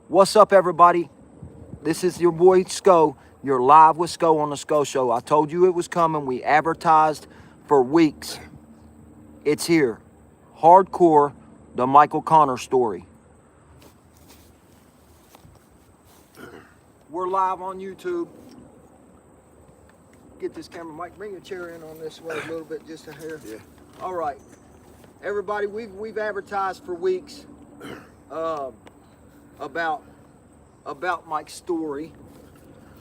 What's up, everybody? This is your boy Sco. You're live with Sco on the Sco Show. I told you it was coming. We advertised for weeks. It's here. Hardcore, the Michael Connor story. We're live on YouTube. Get this camera, Mike. Bring your chair in on this way a little bit, just a hair. Yeah. All right, everybody. We've advertised for weeks about Mike's story.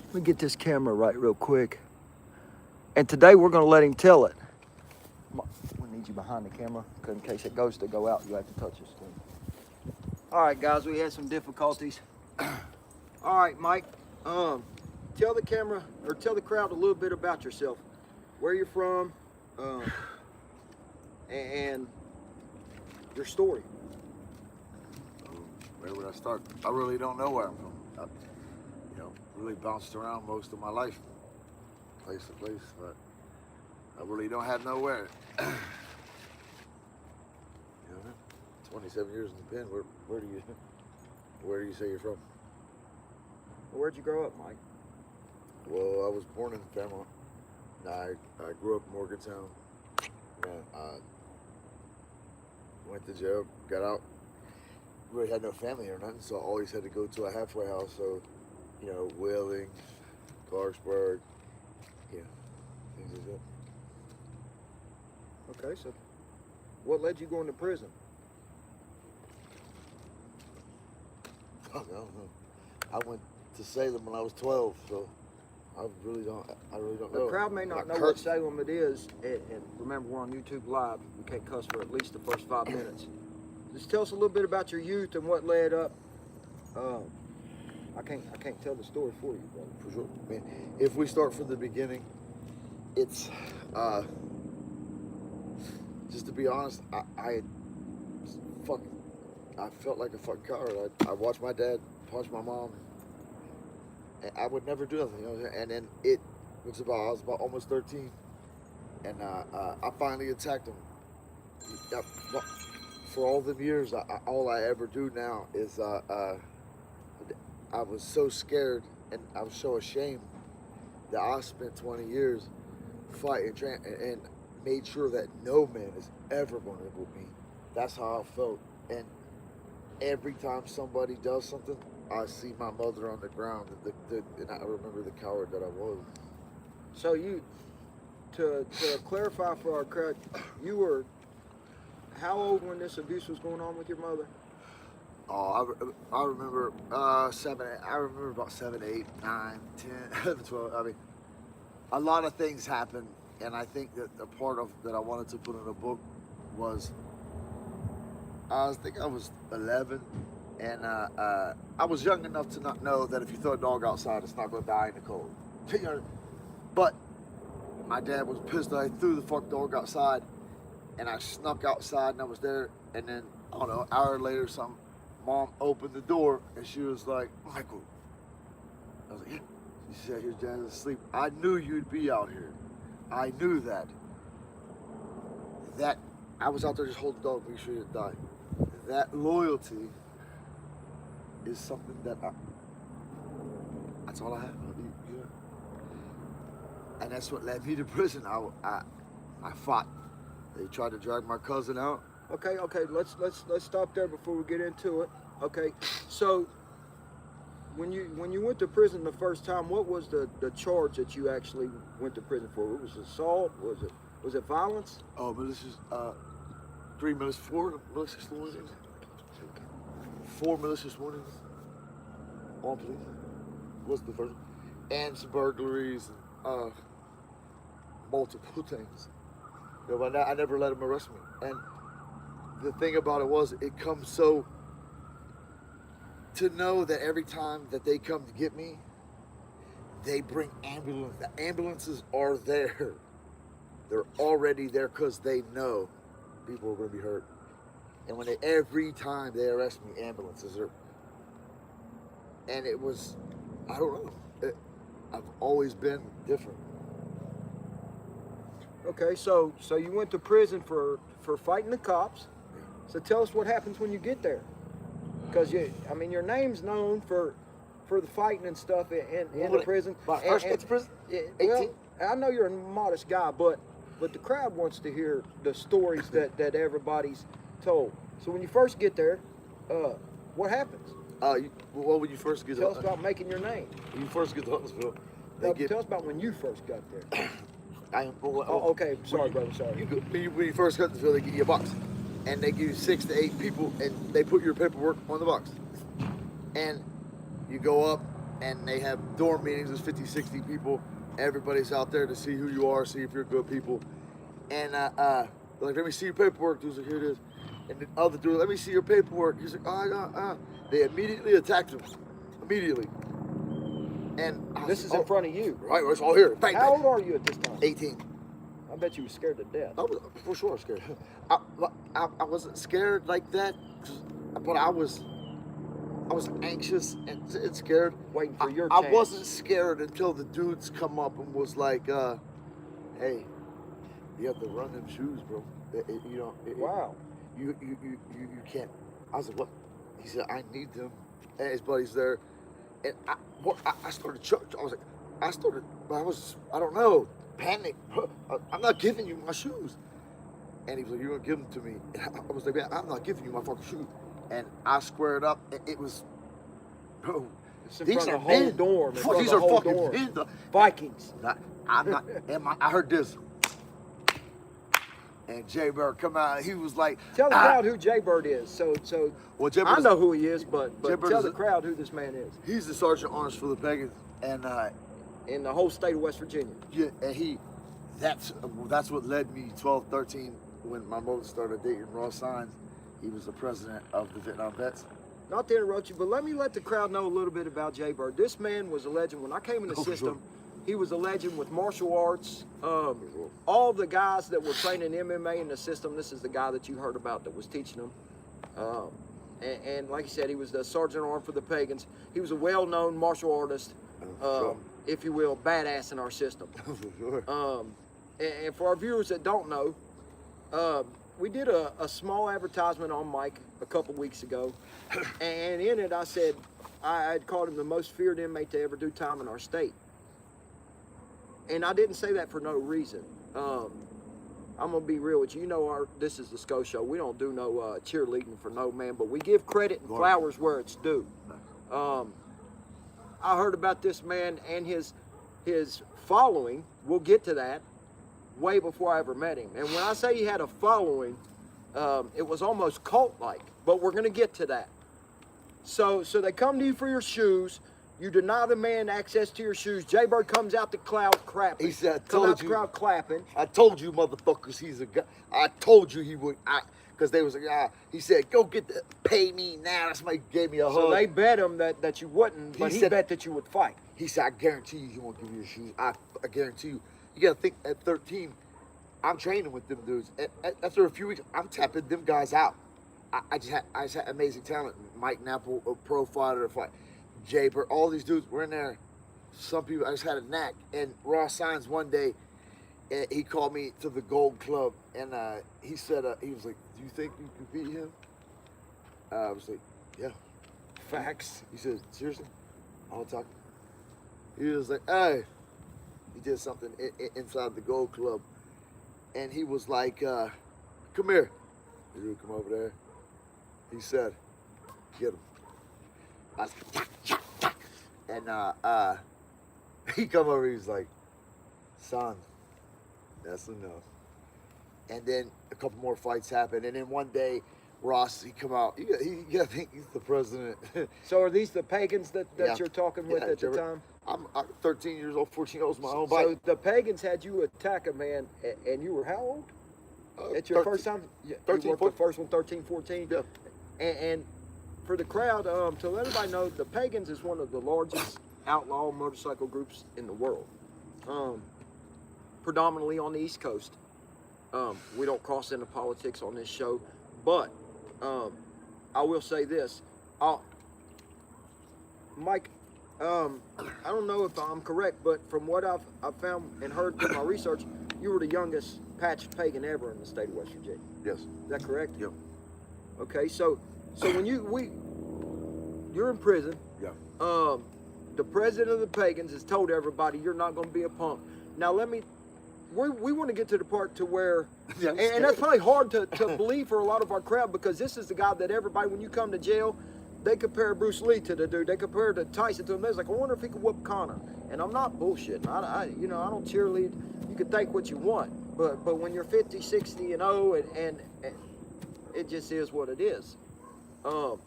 Let me get this camera right real quick. And today we're going to let him tell it. We need you behind the camera, because in case it goes to go out, you have to touch this thing. All right, guys, we had some difficulties. All right, Mike. Tell the camera, or tell the crowd a little bit about yourself, where you're from, and your story. Where would I start? I really don't know where I'm from. I, really bounced around most of my life, place to place, but I really don't have nowhere. 27 years in the pen. Where do you say you're from? Where'd you grow up, Mike? Well, I was born in Fairmont. I grew up in Morgantown. I went to jail, got out. Really had no family or nothing, so I always had to go to a halfway house. So, Whaling, Clarksburg, things like that. Okay, so what led you going to prison? I don't know. I went to Salem when I was 12, so I really don't know. The crowd may not know what Salem it is, and remember, we're on YouTube Live. We can't cuss for at least the first 5 minutes. Just tell us a little bit about your youth and what led up. I can't tell the story for you, brother. For sure. I mean, if we start from the beginning, it's just to be honest, I felt like a fucking coward. I watched my dad punch my mom, and I would never do nothing. And then I was about almost 13, and I finally attacked him. For all them years, all I ever do now is I was so scared and I was so ashamed that I spent 20 years fighting and made sure that no man is ever going to whoop me. That's how I felt. And every time somebody does something, I see my mother on the ground, and I remember the coward that I was. So to clarify for our crowd, you were how old when this abuse was going on with your mother? Oh, I remember 7. I remember about 7, 8, 9, 10, 11, 12. I mean, a lot of things happened, and I think that the part of that I wanted to put in a book was I think I was 11, and I was young enough to not know that if you throw a dog outside, it's not going to die in the cold. But my dad was pissed that I threw the fuck dog outside, and I snuck outside, and I was there, and then, I don't know, an hour later, Mom opened the door, and she was like, "Michael." I was like, "Yeah." She said, "Your dad is asleep." I knew you'd be out here. I knew that. That I was out there just holding the dog, making sure he didn't die. That loyalty is something that that's all I have. And that's what led me to prison. I fought. They tried to drag my cousin out. Okay. Let's stop there before we get into it. Okay. So when you went to prison the first time, what was the charge that you actually went to prison for? It was assault. Was it violence? Oh, malicious. 4 malicious warnings. 4 malicious warnings. On police. Was the first, and some burglaries and multiple things. But I never let them arrest me. And the thing about it was, it comes so to know that every time that they come to get me, they bring ambulance. The ambulances are there. They're already there because they know people are going to be hurt. And when every time they arrest me, ambulances are. And it was, I don't know. I've always been different. Okay, so you went to prison for fighting the cops. So tell us what happens when you get there. Because I mean, your name's known for the fighting and stuff in the prison. My first get to prison? 18? Well, I know you're a modest guy, but the crowd wants to hear the stories that everybody's told. So when you first get there, what happens? Well, when you first get Tell us about making your name. when you first get to Huntsville, Tell us about when you first got there. Okay, sorry, brother, sorry. When you first got to Huntsville, they give you a box, and they give you 6 to 8 people, and they put your paperwork on the box, and you go up, and they have dorm meetings. There's 50, 60 people. Everybody's out there to see who you are, see if you're good people, and they're like, let me see your paperwork. Dude's like, here it is. And the other dude, let me see your paperwork. He's like, They immediately attacked him. Immediately. And this is in front of you. Right, it's all here. Bang, How bang. old are you at this time? 18. I bet you were scared to death. I was for sure scared. I wasn't scared like that, but I was anxious and scared. Waiting for your I chance. wasn't scared until the dudes come up and was like, hey, you have to run them shoes, bro. Wow. You can't. I was like, what? He said, I need them. And his buddy's there. And I started church. I don't know, panic. I'm not giving you my shoes. And he was like, you're gonna give them to me. And I was like, man, I'm not giving you my fucking shoes. And I squared up. It was, bro, It's in these front are of the whole men. dorm. in front of These the are whole fucking dorm. men. Vikings. I'm not. I heard this. And Jay Bird come out. He was like, Tell the crowd who Jay Bird is. So well, Jay I Bird know who he is, but Jay Bird tell is the crowd who this man is he's the sergeant arms for the Pagans, and in the whole state of West Virginia. yeah, and that's what led me 12, 13 when my mother started dating Ross Signs. He was the president of the Vietnam Vets. Not to interrupt you, but let me let the crowd know a little bit about Jay Bird. This man was a legend. When I came in the system, sure. he was a legend with martial arts. All the guys that were training MMA in the system, this is the guy that you heard about that was teaching them. And like you said, he was the sergeant arm for the Pagans. He was a well-known martial artist, Sure. if you will, badass in our system. For sure. And for our viewers that don't know, we did a small advertisement on Mike a couple weeks ago, and in it I said I had called him the most feared inmate to ever do time in our state. And I didn't say that for no reason. I'm gonna be real with you. You know, this is the Sco Show. We don't do no cheerleading for no man, but we give credit and flowers where it's due. I heard about this man and his following. We'll get to that. Way before I ever met him. And when I say he had a following, it was almost cult-like, but we're gonna get to that. So they come to you for your shoes. You deny the man access to your shoes. Jay Bird comes out the crowd clapping. He said, crowd clapping. I told you, motherfuckers, he's a guy. I told you he would. Because they was like, he said, go pay me now. That's why he gave me a hug. So they bet him that you wouldn't, but he bet that you would fight. He said, I guarantee you he won't give you your shoes. I guarantee you. You got to think, at 13, I'm training with them dudes. After a few weeks, I'm tapping them guys out. I just had amazing talent. Mike Napple, a pro fighter, Jay Bird, all these dudes were in there. Some people, I just had a knack. And Ross Signs one day, he called me to the Gold Club, and he said, he was like, do you think you could beat him? I was like, yeah. Facts. He said, seriously? I'll talk. He was like, hey. He did something inside the Gold Club, and he was like, come here. The dude come over there. He said, get him. I was like, and he come over, he's like, son, that's enough. And then a couple more fights happened, and then one day, Ross, he come out, I think he's the president. So are these the Pagans that Yeah. you're talking with at the time? I'm 13 years old, 14 years old, my own bike. So the Pagans had you attack a man, and you were how old? At your 13, first time? You 13, worked the first one, 13, 14? Yeah. And for the crowd, to let everybody know, the Pagans is one of the largest outlaw motorcycle groups in the world. Predominantly on the East Coast. We don't cross into politics on this show, but I will say this. Mike, I don't know if I'm correct, but from what I've found and heard through my research, you were the youngest patched pagan ever in the state of West Virginia. Yes. Is that correct? Yep. Okay, so when you're in prison. Yeah. The president of the pagans has told everybody you're not going to be a punk. Now we want to get to the part to where, Yeah, and that's probably hard to believe for a lot of our crowd, because this is the guy that everybody, when you come to jail, they compare Bruce Lee to the dude. They compare to Tyson to him. They're like, I wonder if he could whoop Connor. And I'm not bullshitting. I don't cheerlead. You can think what you want, but when you're 50, 60, and 0, and it just is what it is. So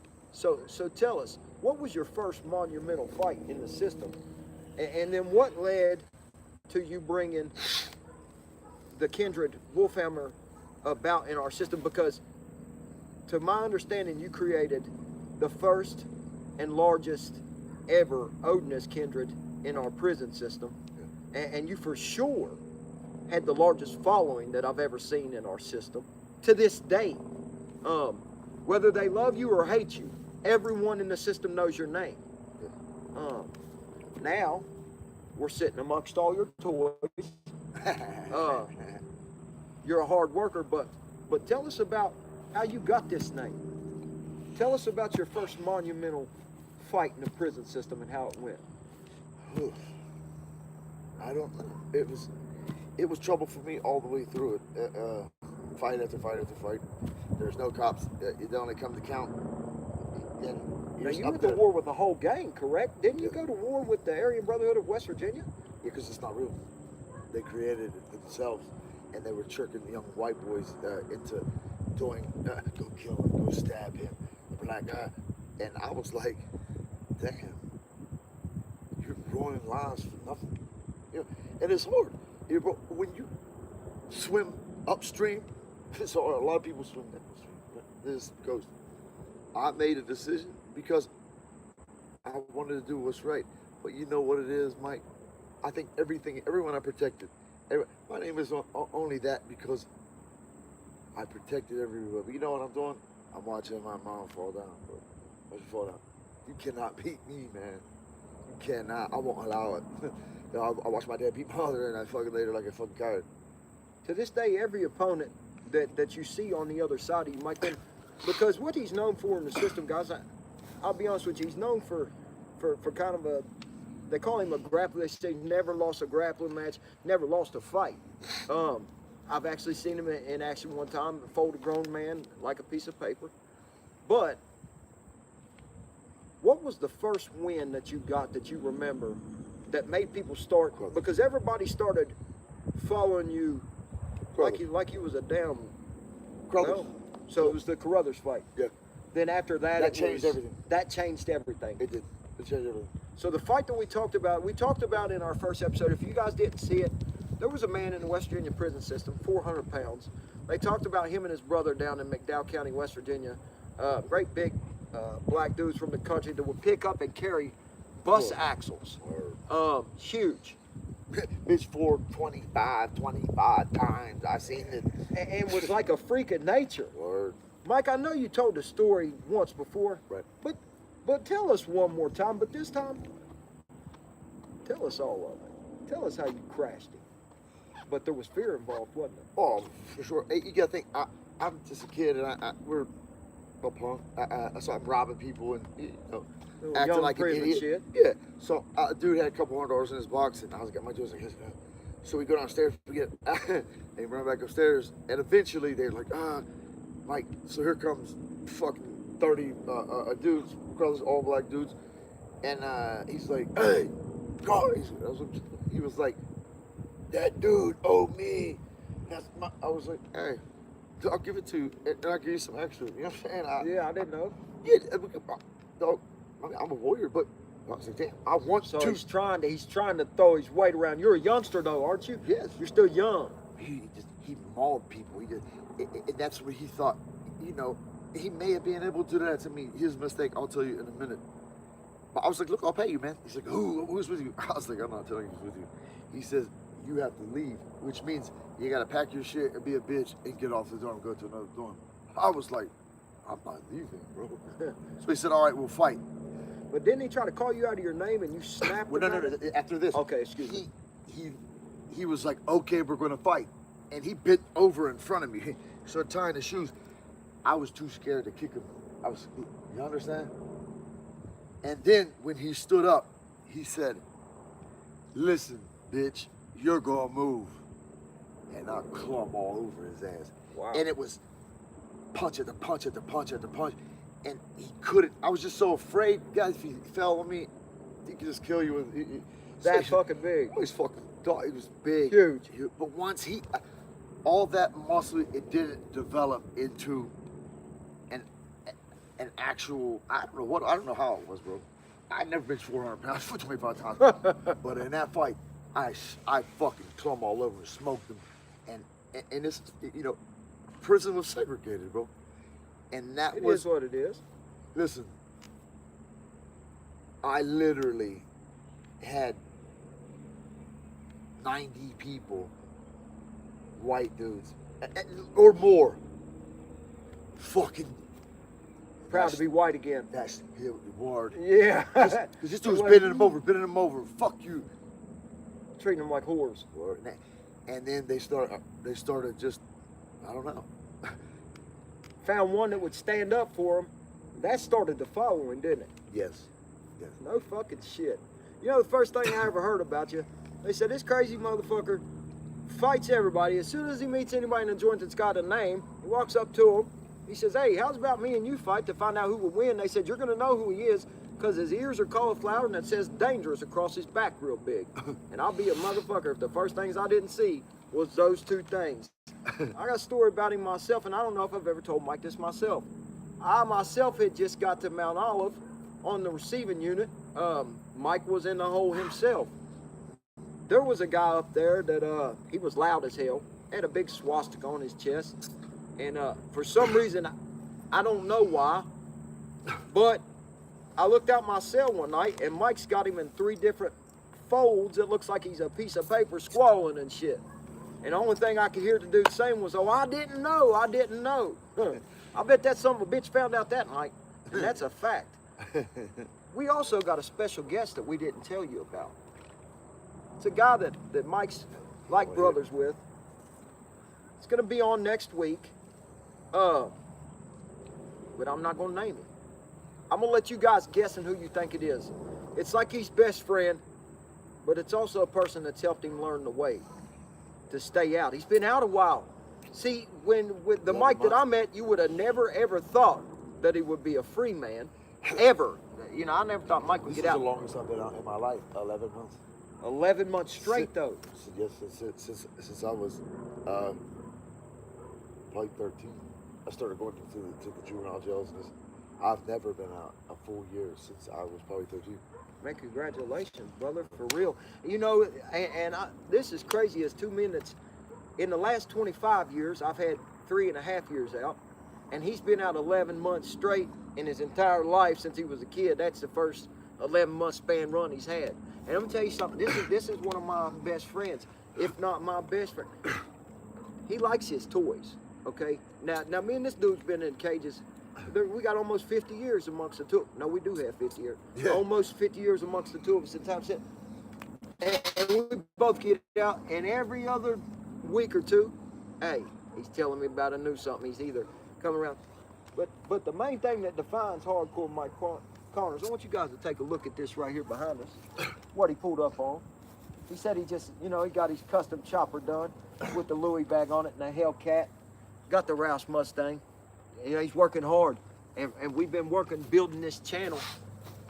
tell us, what was your first monumental fight in the system, and then what led to you bringing the Kindred Wolfhammer about in our system? Because to my understanding, you created the first and largest ever Odinist Kindred in our prison system, and you for sure had the largest following that I've ever seen in our system to this day. Whether they love you or hate you, everyone in the system knows your name. Now we're sitting amongst all your toys. You're a hard worker, but tell us about how you got this name. Tell us about your first monumental fight in the prison system and how it went. I don't know. It was trouble for me all the way through it. Fight after fight after fight. There's no cops. They only come to count. And now you went to war with the whole gang, correct? Didn't you go to war with the Aryan Brotherhood of West Virginia? Yeah, because it's not real. They created it themselves, and they were tricking the young white boys into doing, go kill him, go stab him, the black guy. And I was like, damn, you're ruining lives for nothing. You know, and it's hard. You know, when you swim upstream, it's hard. A lot of people swim downstream. This goes. I made a decision because I wanted to do what's right. But you know what it is, Mike? I think everyone I protected. My name is only that because I protected everyone. But you know what I'm doing? I'm watching my mom fall down, bro. Watch her fall down. You cannot beat me, man. You cannot. I won't allow it. I watched my dad beat my mother, and I fucking later like a fucking coward. To this day, every opponent that you see on the other side of you, Mike, because what he's known for in the system, guys, I'll be honest with you, he's known for kind of a, they call him a grappler. They say never lost a grappling match, never lost a fight. I've actually seen him in action one time, fold a grown man like a piece of paper. But what was the first win that you got that you remember that made people start, because everybody started following you like he was a damn, well, so it was the Carruthers fight. Yeah. Then after that, that changed everything. That changed everything. It did. It changed everything. So the fight that we talked about in our first episode, if you guys didn't see it, there was a man in the West Virginia prison system, 400 pounds. They talked about him and his brother down in McDowell County, West Virginia. Great big black dudes from the country that would pick up and carry bus axles. Huge. Bitch 25 times. I seen it. And was like a freak of nature. Word. Mike, I know you told the story once before. Right. But tell us one more time. But this time, tell us all of it. Tell us how you crashed it. But there was fear involved, wasn't there? Oh, for sure. Hey, you gotta think. I'm just a kid, and we're a punk. So I'm robbing people and acting like an idiot. Shit. Yeah. So a dude had a couple $100 in his box, and I was got my jewels like this. So we go downstairs, we get, and run back upstairs, and eventually they're like, Mike. So here comes fucking 30 dudes, brothers, all black dudes, and he's like, hey, God. He was like, that dude owed me. I was like, hey, I'll give it to you, and I'll give you some extra. You know what I'm saying? Yeah, I didn't know. Yeah, dog. I mean, I'm a warrior, but I was like, damn, I want to. So he's trying to throw his weight around. You're a youngster though, aren't you? Yes. You're still young. He mauled people. That's what he thought. You know, he may have been able to do that to me. His mistake. I'll tell you in a minute. But I was like, look, I'll pay you, man. He's like, who's with you? I was like, I'm not telling you who's with you. He says, you have to leave, which means you got to pack your shit and be a bitch and get off the dorm and go to another dorm. I was like, I'm not leaving, bro. So he said, all right, we'll fight. But didn't he try to call you out of your name and you snapped? Well, no. After this, okay, excuse me. He was like, okay, we're going to fight. And he bent over in front of me. He started tying his shoes. I was too scared to kick him. You understand? And then when he stood up, he said, "Listen, bitch, you're gonna move." And I clumb all over his ass. Wow. And it was punch at the punch at the punch at the punch. And he couldn't, I was just so afraid. Guys, if he fell on me, he could just kill you with That fucking big. He was fucking, he was big. Huge. But once all that muscle, it didn't develop into an actual, I don't know how it was, bro. I'd never been 400 pounds for 25 times. But in that fight, I fucking clumb all over and smoked him. And it's, you know, prison was segregated, bro. And that It was is what it is. Listen, I literally had 90 people, white dudes, or more, fucking Proud to be white again. That's the word. Yeah. Because this dude was bending them over. Fuck you. Treating them like whores. And then they started just, I don't know. Found one that would stand up for him. That started the following, didn't it? Yes. Yes. No fucking shit. You know, the first thing I ever heard about you, they said this crazy motherfucker fights everybody. As soon as he meets anybody in the joint that's got a name, he walks up to him. He says, "Hey, how's about me and you fight to find out who will win?" They said, "You're going to know who he is because his ears are cauliflower and it says dangerous across his back real big." And I'll be a motherfucker if the first things I didn't see was those two things. I got a story about him myself, and I don't know if I've ever told Mike this myself. I myself had just got to Mount Olive on the receiving unit. Mike was in the hole himself. There was a guy up there that he was loud as hell, had a big swastika on his chest, and for some reason, I don't know why, but I looked out my cell one night, and Mike's got him in 3 different folds. It looks like he's a piece of paper squalling and shit. And the only thing I could hear the dude saying was, "Oh, I didn't know. I bet that son of a bitch found out that night, and that's a fact. We also got a special guest that we didn't tell you about. It's a guy that Mike's like brothers with. It's gonna be on next week, but I'm not gonna name him. I'm gonna let you guys guess on who you think it is. It's like he's best friend, but it's also a person that's helped him learn the way to stay out. He's been out a while. See, with the Mike that I met, you would have never ever thought that he would be a free man, ever. You know, I never thought Mike would get out. This is the longest I've been out in my life, 11 months. 11 months straight, though. Yes, since I was probably 13. I started going to the juvenile jails. And I've never been out a full year since I was probably 13. Man, congratulations, brother, for real. You know, this is crazy as 2 minutes. In the last 25 years, I've had 3.5 years out, and he's been out 11 months straight in his entire life since he was a kid. That's the first 11-month span run he's had. And I'm gonna tell you something. This is one of my best friends, if not my best friend. He likes his toys. Okay. Now, me and this dude's been in cages. We got almost 50 years amongst the two. No, we do have 50 years. Yeah. Almost 50 years amongst the two of us since I've said. And we both get out, and every other week or two, hey, he's telling me about a new something. He's either coming around. But the main thing that defines hardcore Mike Connors, I want you guys to take a look at this right here behind us. What he pulled up on. He said he just, you know, he got his custom chopper done with the Louis bag on it and a Hellcat. Got the Rouse Mustang. You know, he's working hard. And we've been working, building this channel,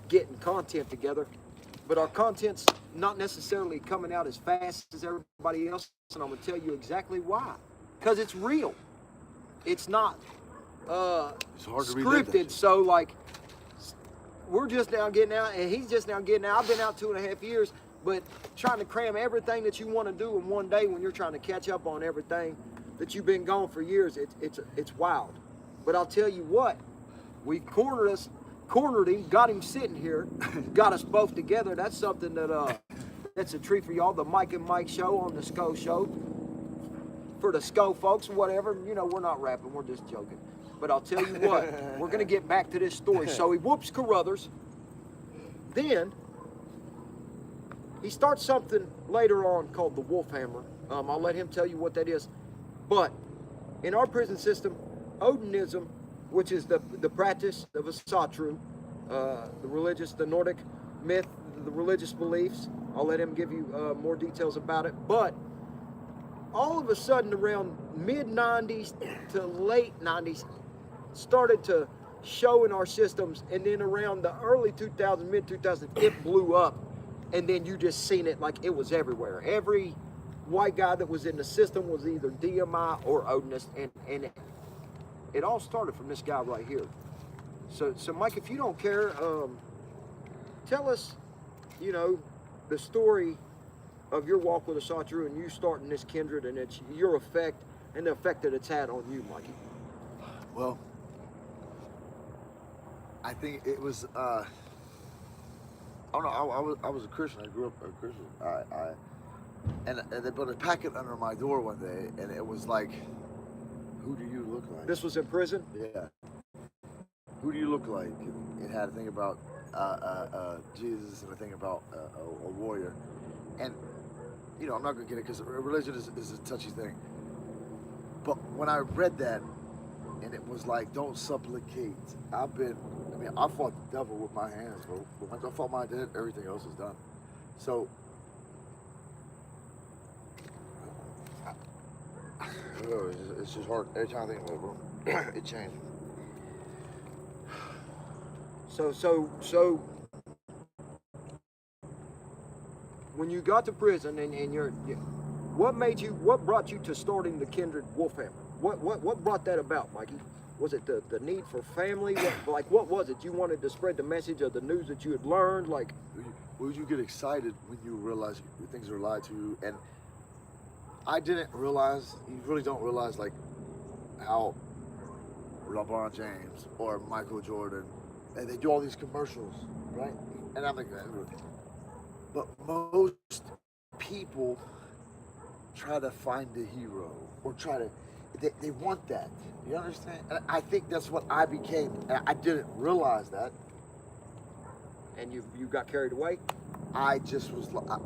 getting content together. But our content's not necessarily coming out as fast as everybody else. And I'm going to tell you exactly why. Because it's real. It's not it's hard to scripted. So, like, we're just now getting out, and he's just now getting out. I've been out 2.5 years, but trying to cram everything that you want to do in one day when you're trying to catch up on everything that you've been gone for years, it's wild. But I'll tell you what, we cornered him, got him sitting here, got us both together. That's something that's a treat for y'all. The Mike and Mike show on the Sco Show. For the Sco folks, whatever, you know, we're not rapping, we're just joking. But I'll tell you what, we're going to get back to this story. So he whoops Carruthers. Then he starts something later on called the Wolfhammer. I'll let him tell you what that is. But in our prison system, Odinism, which is the practice of a satru, the Nordic myth, the religious beliefs. I'll let him give you more details about it. But all of a sudden, around mid 90s to late 90s, started to show in our systems, and then around the early 2000s, mid 2000s, it blew up, and then you just seen it like it was everywhere. Every white guy that was in the system was either DMI or Odinist, and it all started from this guy right here. So Mike, if you don't care, tell us, you know, the story of your walk with Asatru and you starting this Kindred, and it's your effect and the effect that it's had on you, Mikey. Well, I think it was, I don't know, I was a Christian. I grew up a Christian. And they put a packet under my door one day, and it was like, who do you look like? This was in prison? Yeah. Who do you look like? It had a thing about Jesus and a thing about a warrior. And, you know, I'm not going to get it because religion is a touchy thing. But when I read that, and it was like, don't supplicate. I fought the devil with my hands, bro. But once I fought my dead, everything else is done. So, it's just hard. Every time I think about it, bro, it changed. So when you got to prison and what brought you to starting the Kindred Wolfhammer? What brought that about, Mikey? Was it the need for family? What was it? You wanted to spread the message of the news that you had learned? Like, would you get excited when you realize things are lied to you? And I didn't realize, you really don't realize, like, how LeBron James or Michael Jordan, and they do all these commercials, right? And I'm like, but most people try to find a hero or they want that. You understand? And I think that's what I became. And I didn't realize that. And you got carried away? I just was like, I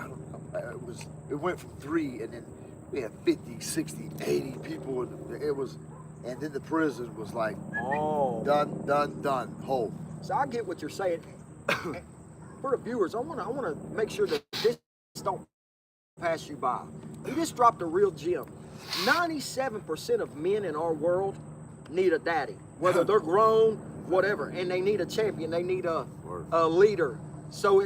don't know. It went from 3, and then we had 50, 60, 80 people. And then the prison was like, oh, done, whole. So I get what you're saying. For the viewers, I want to make sure that this don't pass you by. You just dropped a real gem. 97% of men in our world need a daddy, whether they're grown, whatever, and they need a champion. They need a leader. So,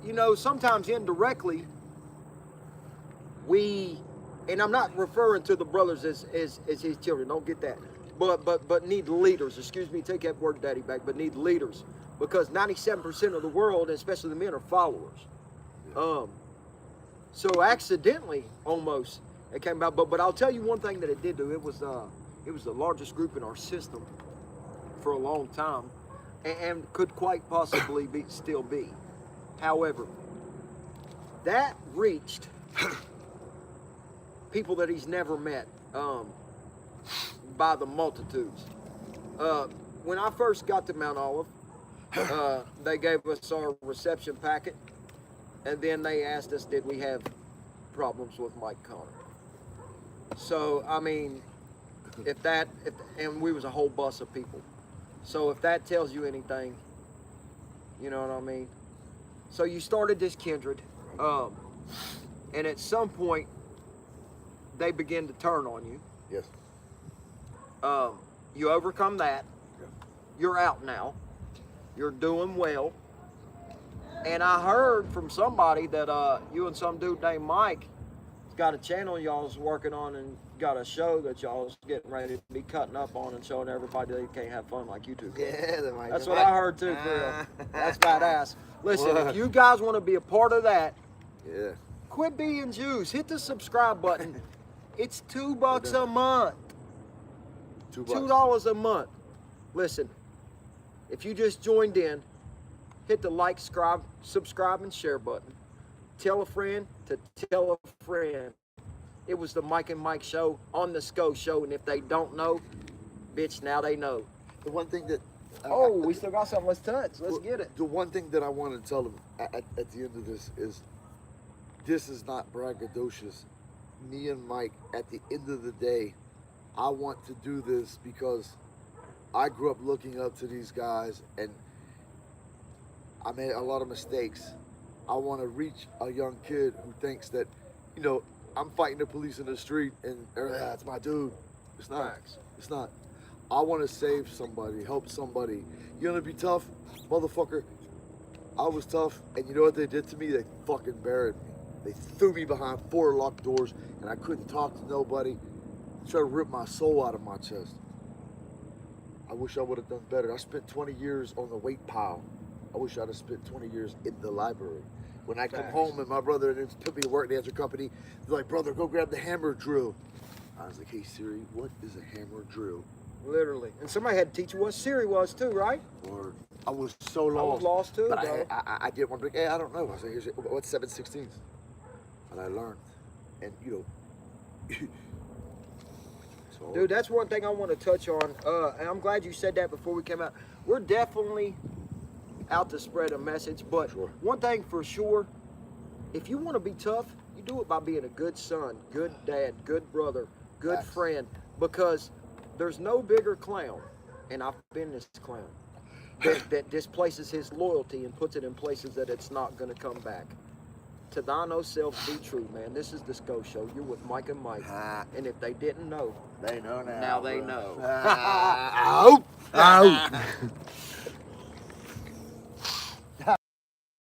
you know, sometimes indirectly, and I'm not referring to the brothers as his children. Don't get that. But need leaders. Excuse me, take that word daddy back. But need leaders, because 97% of the world, especially the men, are followers. So accidentally, almost, it came about. But I'll tell you one thing that it did do. It was the largest group in our system for a long time, and could quite possibly still be. However, that reached people that he's never met by the multitudes. When I first got to Mount Olive, they gave us our reception packet, and then they asked us, did we have problems with Mike Connor? So, I mean, and we was a whole bus of people. So if that tells you anything, you know what I mean? So you started this Kindred, and at some point, they begin to turn on you. Yes. You overcome that. Yeah. You're out now. You're doing well. And I heard from somebody that you and some dude named Mike has got a channel y'all's working on and got a show that y'all's getting ready to be cutting up on and showing everybody they can't have fun like you two. Yeah, that's what I heard too, for real. That's badass. Listen, if you guys want to be a part of that, yeah, quit being Jews. Hit the subscribe button. It's $2 a month. $2 a month. Listen, if you just joined in, hit the like, subscribe, and share button. Tell a friend to tell a friend. It was the Mike and Mike show on the Sco Show, and if they don't know, bitch, now they know. The one thing that... we still got something. Let's touch. Let's get it. The one thing that I want to tell them at the end of this is not braggadocious. Me and Mike, at the end of the day, I want to do this because I grew up looking up to these guys, and I made a lot of mistakes. I want to reach a young kid who thinks that, you know, I'm fighting the police in the street and that's my dude. It's not. Facts. It's not. I want to save somebody, help somebody. You want to be tough, motherfucker? I was tough, and you know what they did to me? They fucking buried me. They threw me behind 4 locked doors, and I couldn't talk to nobody. They tried to rip my soul out of my chest. I wish I would have done better. I spent 20 years on the weight pile. I wish I'd have spent 20 years in the library. When I come home and my brother put me to work at the answer company, they're like, brother, go grab the hammer drill. I was like, hey Siri, what is a hammer drill? Literally. And somebody had to teach you what Siri was too, right? Or I was so lost. I was lost too, but bro. I did one big, hey, I don't know. I was like, what's 7/16? And I learned. And you know, so, Dude, that's one thing I want to touch on. And I'm glad you said that before we came out. We're definitely out to spread a message, but Sure. one thing for sure, if you want to be tough, you do it by being a good son, good dad, good brother, good Facts. friend, because there's no bigger clown, and I've been this clown, that displaces his loyalty and puts it in places that it's not going to come back. To thine own self be true, man. This is the Sco Show. You're with Mike and Mike. And if they didn't know, they know now. now they bro. know. Out.